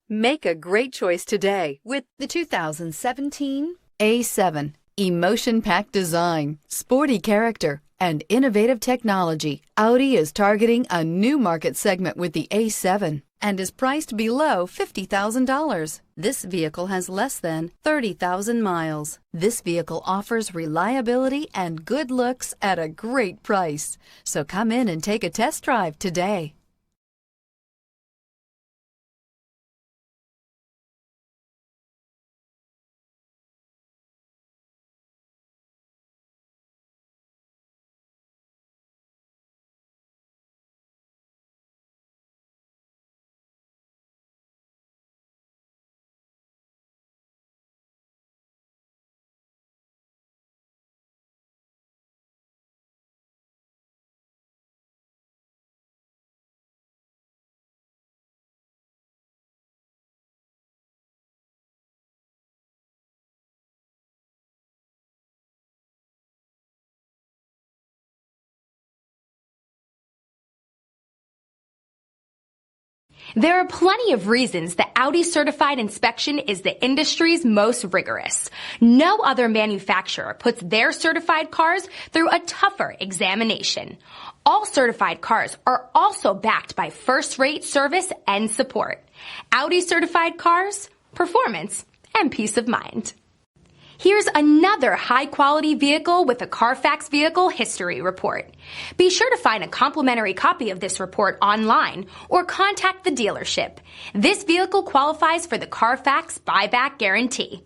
Make a great choice today with the 2017 A7. Emotion-packed design, sporty character, and innovative technology. Audi is targeting a new market segment with the A7 and is priced below $50,000. This vehicle has less than 30,000 miles. This vehicle offers reliability and good looks at a great price. So come in and take a test drive today. There are plenty of reasons that Audi certified inspection is the industry's most rigorous. No other manufacturer puts their certified cars through a tougher examination. All certified cars are also backed by first-rate service and support. Audi certified cars, performance, and peace of mind. Here's another high-quality vehicle with a Carfax Vehicle History Report. Be sure to find a complimentary copy of this report online or contact the dealership. This vehicle qualifies for the Carfax Buyback Guarantee.